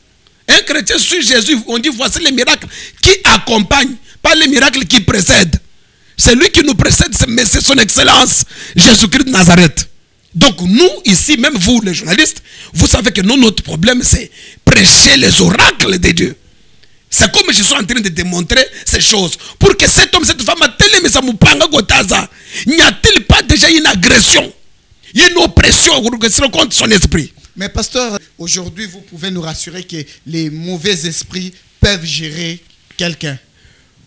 Un chrétien suit Jésus. On dit voici les miracles qui accompagnent, pas les miracles qui précèdent. C'est lui qui nous précède, mais c'est son excellence, Jésus-Christ de Nazareth. Donc nous, ici, même vous les journalistes, vous savez que notre problème c'est prêcher les oracles de Dieu. C'est comme je suis en train de démontrer ces choses. Pour que cet homme, cette femme, n'y a-t-il pas déjà une agression, une oppression contre son esprit? Mais pasteur, aujourd'hui vous pouvez nous rassurer que les mauvais esprits peuvent gérer quelqu'un.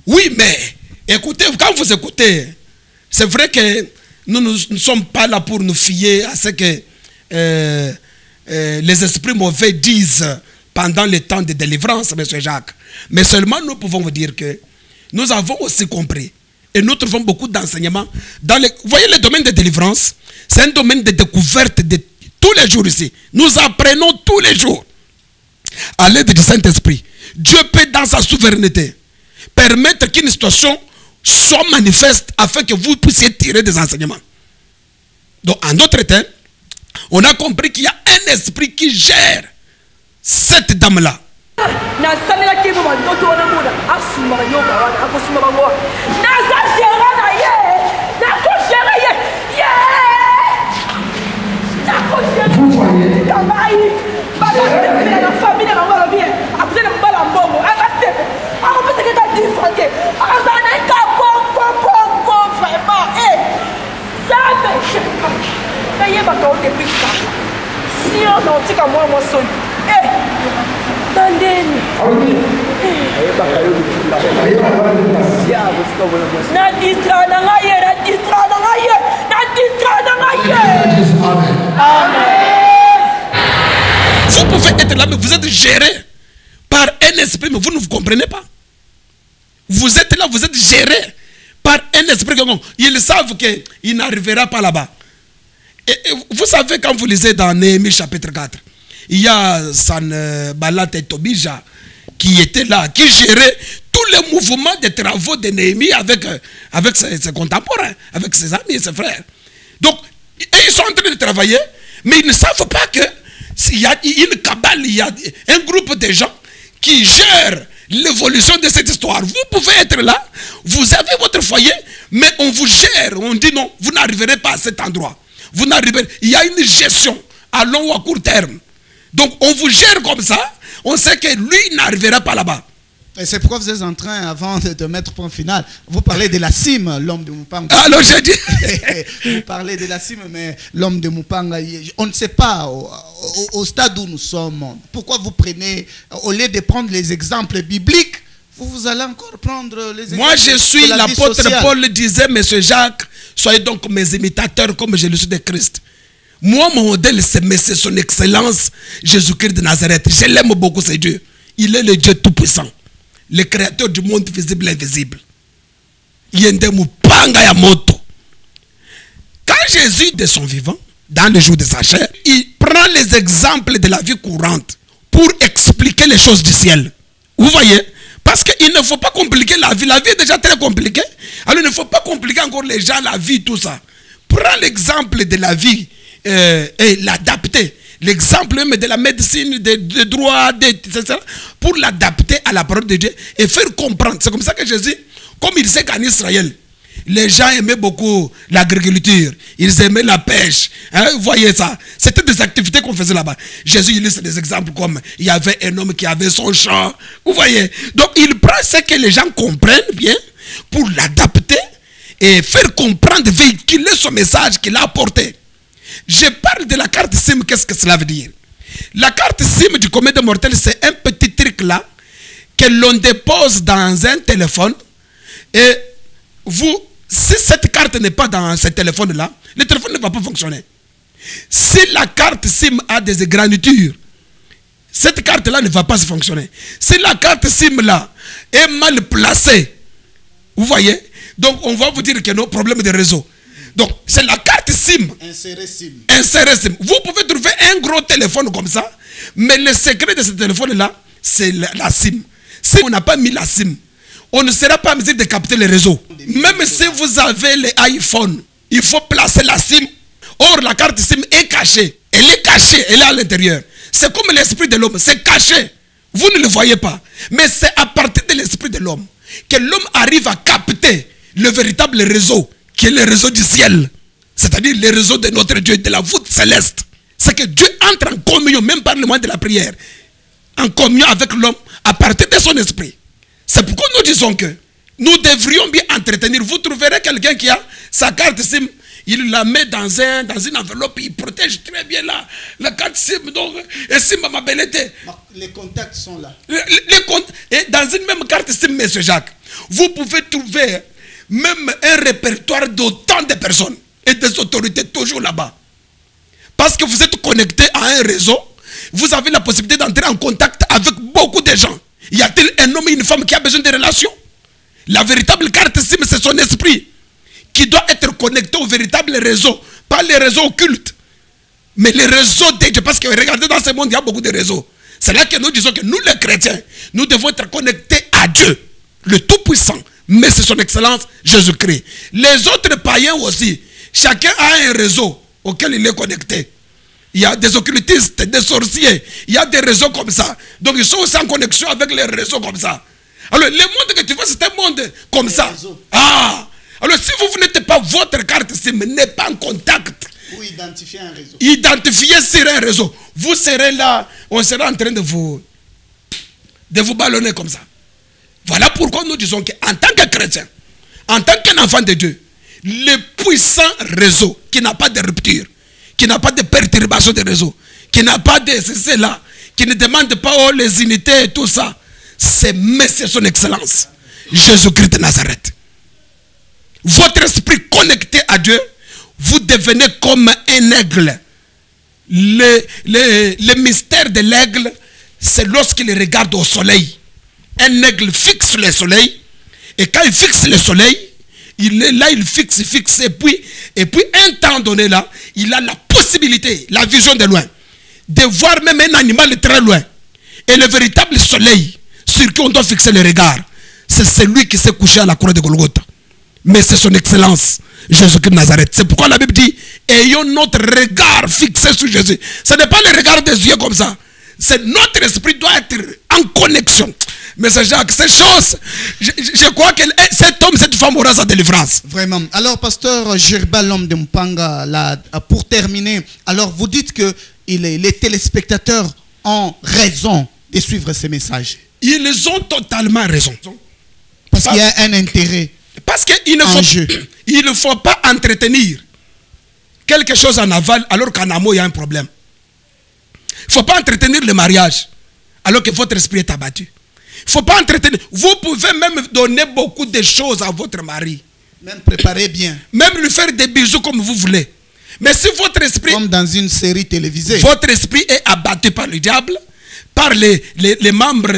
Oui, mais écoutez, quand vous écoutez, c'est vrai que nous ne sommes pas là pour nous fier à ce que les esprits mauvais disent pendant le temps de délivrance, M. Jacques. Mais seulement nous pouvons vous dire que nous avons aussi compris et nous trouvons beaucoup d'enseignements. Vous voyez, le domaine de délivrance, c'est un domaine de découverte de tous les jours ici. Nous apprenons tous les jours à l'aide du Saint-Esprit. Dieu peut, dans sa souveraineté, permettre qu'une situation soit manifeste afin que vous puissiez tirer des enseignements. Donc, en d'autres termes, on a compris qu'il y a un esprit qui gère cette dame-là. Vous voyez, vous pouvez être là, mais vous êtes géré par un esprit, mais vous ne vous comprenez pas. Vous êtes là, vous êtes géré par un esprit. Ils savent qu'il n'arrivera pas là-bas. Et vous savez, quand vous lisez dans Néhémie chapitre 4, il y a Sanballat et Tobija qui étaient là, qui géraient tous les mouvements des travaux de Néhémie avec ses contemporains, avec ses amis et ses frères. Donc, ils sont en train de travailler, mais ils ne savent pas qu'il y a une cabale, il y a un groupe de gens qui gèrent l'évolution de cette histoire. Vous pouvez être là, vous avez votre foyer, mais on vous gère. On dit non, vous n'arriverez pas à cet endroit. Vous n'arriverez. Il y a une gestion à long ou à court terme. Donc on vous gère comme ça, on sait que lui n'arrivera pas là-bas. Et c'est pourquoi vous êtes en train, avant de mettre point final, vous parlez de la cime, l'homme de Mupanga. Alors j'ai dit. Vous parlez de la cime, mais l'homme de Mupanga, on ne sait pas au stade où nous sommes. Pourquoi vous prenez, au lieu de prendre les exemples bibliques, vous allez encore prendre les exemples. Moi je suis l'apôtre Paul disait, Monsieur Jacques, soyez donc mes imitateurs comme je le suis de Christ. Moi mon modèle c'est son excellence, Jésus-Christ de Nazareth. Je l'aime beaucoup, c'est Dieu. Il est le Dieu tout-puissant, le créateur du monde visible et invisible. Quand Jésus de son vivant, dans le jour de sa chair, il prend les exemples de la vie courante pour expliquer les choses du ciel. Vous voyez? Parce qu'il ne faut pas compliquer la vie. La vie est déjà très compliquée. Alors il ne faut pas compliquer encore les gens, la vie, tout ça. prends l'exemple de la vie et l'adapter. L'exemple même de la médecine, de droit, etc. Pour l'adapter à la parole de Dieu et faire comprendre. C'est comme ça que Jésus, comme il sait qu'en Israël, les gens aimaient beaucoup l'agriculture, ils aimaient la pêche. Hein, vous voyez ça? C'était des activités qu'on faisait là-bas. Jésus, il liste des exemples comme il y avait un homme qui avait son champ. Vous voyez? Donc il prend ce que les gens comprennent bien pour l'adapter et faire comprendre, véhiculer son message qu'il a apporté. Je parle de la carte SIM, qu'est-ce que cela veut dire? La carte SIM du commun des mortels, c'est un petit truc là que l'on dépose dans un téléphone et vous, si cette carte n'est pas dans ce téléphone-là, le téléphone ne va pas fonctionner. Si la carte SIM a des égranitures, cette carte-là ne va pas se fonctionner. Si la carte SIM-là est mal placée, vous voyez, donc on va vous dire que nos problèmes de réseau. Donc, c'est la carte SIM. Insérer SIM. Insérer SIM. Vous pouvez trouver un gros téléphone comme ça, mais le secret de ce téléphone-là, c'est la SIM. Si on n'a pas mis la SIM, on ne sera pas en mesure de capter le réseau. Même si vous avez les iPhones, il faut placer la SIM. Or, la carte SIM est cachée. Elle est cachée, elle est à l'intérieur. C'est comme l'esprit de l'homme, c'est caché. Vous ne le voyez pas. Mais c'est à partir de l'esprit de l'homme que l'homme arrive à capter le véritable réseau, qui est le réseau du ciel, c'est-à-dire le réseau de notre Dieu, de la voûte céleste. C'est que Dieu entre en communion, même par le moyen de la prière, en communion avec l'homme à partir de son esprit. C'est pourquoi nous disons que nous devrions bien entretenir. Vous trouverez quelqu'un qui a sa carte SIM, il la met dans une enveloppe, il protège très bien la carte SIM. Donc, et SIM, ma bellette. Les contacts sont là. Et dans une même carte SIM, M. Jacques, vous pouvez trouver même un répertoire d'autant de personnes et des autorités toujours là-bas. Parce que vous êtes connecté à un réseau, vous avez la possibilité d'entrer en contact avec beaucoup de gens. Y a-t-il un homme et une femme qui a besoin de relations? La véritable carte SIM, c'est son esprit qui doit être connecté au véritable réseau, pas les réseaux occultes, mais les réseaux de Dieu. Parce que regardez, dans ce monde, il y a beaucoup de réseaux. C'est là que nous disons que nous, les chrétiens, nous devons être connectés à Dieu, le Tout-Puissant, mais c'est son excellence Jésus-Christ. Les autres païens aussi, chacun a un réseau auquel il est connecté. Il y a des occultistes, des sorciers, il y a des réseaux comme ça. Donc ils sont aussi en connexion avec les réseaux comme ça. Alors le monde que tu vois, c'est un monde comme ça. Ah! Alors si vous n'êtes pas, votre carte SIM n'est pas en contact. Pour identifier un réseau. Identifier sur un réseau. Vous serez là, on sera en train de vous ballonner comme ça. Voilà pourquoi nous disons qu'en tant que chrétien, en tant qu'un enfant de Dieu, le puissant réseau qui n'a pas de rupture, qui n'a pas de perturbation de réseau, qui n'a pas de cela, qui ne demande pas les unités et tout ça, c'est Messie son excellence, Jésus-Christ de Nazareth. Votre esprit connecté à Dieu, vous devenez comme un aigle. Le mystère de l'aigle, c'est lorsqu'il regarde au soleil. Un aigle fixe le soleil, et quand il fixe le soleil, il est là, il fixe, et puis un temps donné là, il a la possibilité, la vision de loin, de voir même un animal très loin. Et le véritable soleil sur qui on doit fixer le regard, c'est celui qui s'est couché à la croix de Golgotha. Mais c'est son excellence, Jésus-Christ de Nazareth. C'est pourquoi la Bible dit, ayons notre regard fixé sur Jésus. Ce n'est pas le regard des yeux comme ça. C'est notre esprit doit être en connexion. Mais c'est Jacques, ces choses, je crois que cet homme, cette femme aura sa délivrance. Vraiment. Alors, pasteur Gerba, l'homme de Mpanga, là, pour terminer, alors vous dites que les téléspectateurs ont raison de suivre ces messages. Ils ont totalement raison. Parce qu'il y a un intérêt. Parce qu'il ne faut pas entretenir quelque chose en aval alors qu'en amont il y a un problème. Il ne faut pas entretenir le mariage alors que votre esprit est abattu. Il ne faut pas entretenir. Vous pouvez même donner beaucoup de choses à votre mari. Même préparer bien. Même lui faire des bisous comme vous voulez. Mais si votre esprit... Comme dans une série télévisée. Votre esprit est abattu par le diable, par les membres,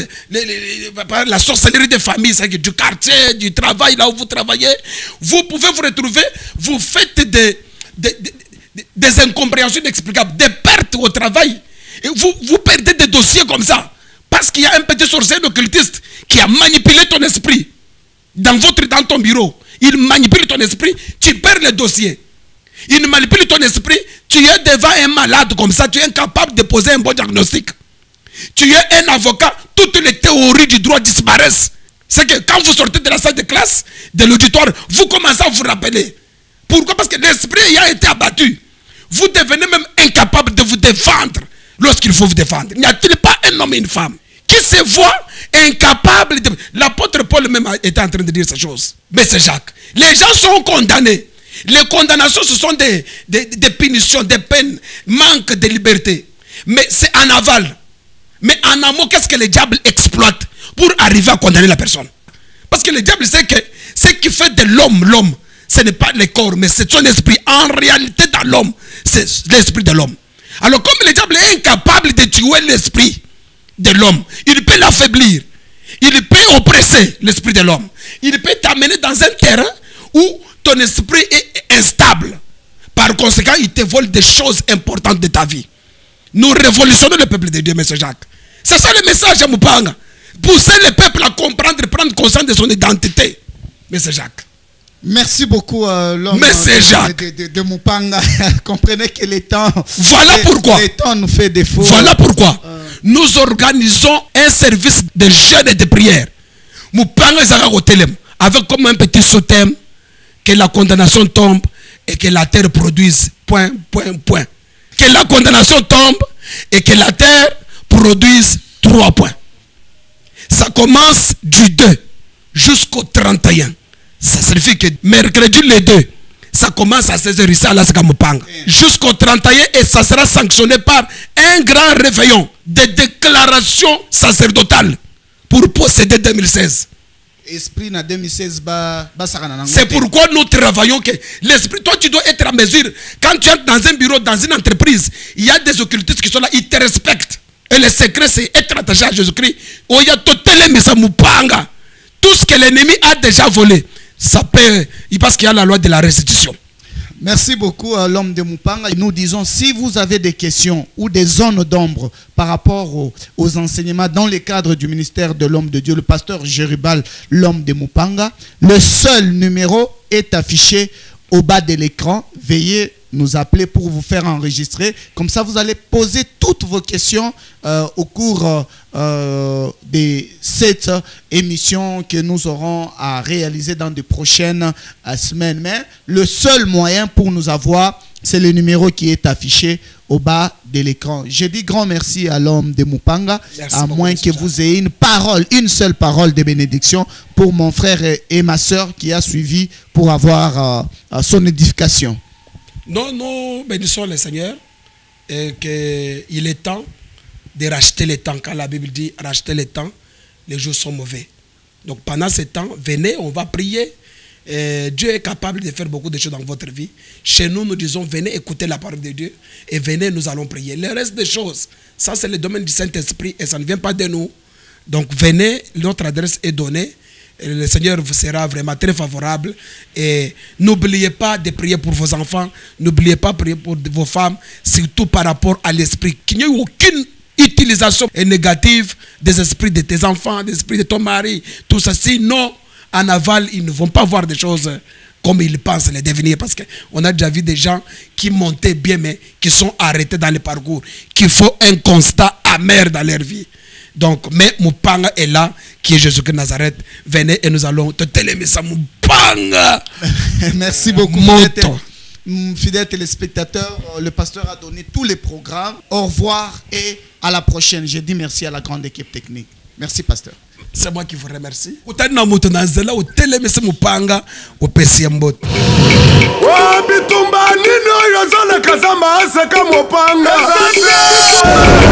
par la sorcellerie des familles, c'est-à-dire du quartier, du travail, là où vous travaillez. Vous pouvez vous retrouver, vous faites des incompréhensions inexplicables, des pertes au travail. Et vous perdez des dossiers comme ça. Parce qu'il y a un petit sorcier occultiste qui a manipulé ton esprit dans ton bureau. Il manipule ton esprit, tu perds le dossier. Il ne manipule ton esprit. Tu es devant un malade comme ça, tu es incapable de poser un bon diagnostic. Tu es un avocat, toutes les théories du droit disparaissent. C'est que quand vous sortez de la salle de classe, de l'auditoire, vous commencez à vous rappeler. Pourquoi? Parce que l'esprit a été abattu. Vous devenez même incapable de vous défendre lorsqu'il faut vous défendre. N'y a-t-il pas un homme et une femme qui se voient incapables de... L'apôtre Paul même était en train de dire ces choses. Mais c'est Jacques. Les gens sont condamnés. Les condamnations, ce sont des punitions, des peines, manque de liberté. Mais c'est en aval. Mais en amont, qu'est-ce que le diable exploite pour arriver à condamner la personne? Parce que le diable sait que ce qui fait de l'homme, ce n'est pas le corps, mais c'est son esprit. En réalité, dans l'homme, c'est l'esprit de l'homme. Alors, comme le diable est incapable de tuer l'esprit de l'homme, il peut l'affaiblir. Il peut oppresser l'esprit de l'homme. Il peut t'amener dans un terrain où ton esprit est instable. Par conséquent, il te vole des choses importantes de ta vie. Nous révolutionnons le peuple de Dieu, M. Jacques. C'est ça le message à Mupanga. Pousser le peuple à comprendre, prendre conscience de son identité. M. Jacques. Merci beaucoup, l'homme de Mupanga. Comprenez que les temps... Voilà pourquoi. Les temps nous fait défaut. Voilà pourquoi. Nous organisons un service de jeûne et de prière. Mupanga Zara Rotelem. Avec comme un petit sous-thème que la condamnation tombe et que la terre produise. Point. Que la condamnation tombe et que la terre produise 3 points. Ça commence du 2 jusqu'au 31. Ça signifie que mercredi le 2, ça commence à 16h ici à la Mupanga. Jusqu'au 31 et ça sera sanctionné par un grand réveillon de déclarations sacerdotales pour posséder 2016. Esprit na 2016 c'est pourquoi nous travaillons que l'esprit, toi tu dois être à mesure. Quand tu entres dans un bureau, dans une entreprise, il y a des occultistes qui sont là, ils te respectent. Et le secret c'est être attaché à Jésus-Christ. Oh, il y a tout ce que l'ennemi a déjà volé, ça peut, parce qu'il y a la loi de la restitution. Merci beaucoup, l'homme de Mupanga. Nous disons, si vous avez des questions ou des zones d'ombre par rapport aux enseignements dans le cadre du ministère de l'homme de Dieu, le pasteur Jérubal, l'homme de Mupanga, le seul numéro est affiché au bas de l'écran. Veuillez nous appeler pour vous faire enregistrer. Comme ça, vous allez poser toutes vos questions au cours de cette émission que nous aurons à réaliser dans de prochaines semaines. Mais le seul moyen pour nous avoir, c'est le numéro qui est affiché au bas de l'écran. Je dis grand merci à l'homme de Mupanga, à moins que vous ayez une seule parole de bénédiction pour mon frère et ma soeur qui a suivi pour avoir son édification. Non, nous bénissons le Seigneur et qu'il est temps de racheter le temps. Quand la Bible dit racheter le temps, les jours sont mauvais. Donc pendant ce temps, venez, on va prier. Dieu est capable de faire beaucoup de choses dans votre vie. Chez nous, nous disons, venez écouter la parole de Dieu et venez, nous allons prier. Le reste des choses, ça c'est le domaine du Saint-Esprit et ça ne vient pas de nous. Donc venez, notre adresse est donnée. Le Seigneur vous sera vraiment très favorable. Et n'oubliez pas de prier pour vos enfants. N'oubliez pas de prier pour vos femmes. Surtout par rapport à l'esprit. Qu'il n'y ait aucune utilisation négative des esprits de tes enfants, des esprits de ton mari. Tout ça. Sinon, en aval, ils ne vont pas voir des choses comme ils pensent les devenir. Parce qu'on a déjà vu des gens qui montaient bien, mais qui sont arrêtés dans le parcours. Qui font un constat amer dans leur vie. Donc, mais Mupanga est là, qui est Jésus-Christ de Nazareth. Venez et nous allons te télémer ça, Mupanga. Merci beaucoup, fidèles téléspectateurs. Le pasteur a donné tous les programmes. Au revoir et à la prochaine. Je dis merci à la grande équipe technique. Merci, pasteur. C'est moi qui vous remercie. Utana moto nazela uteleme se Mupanga upesi mbot. Wa bitumba nino yozala kazama aseka Mupanga.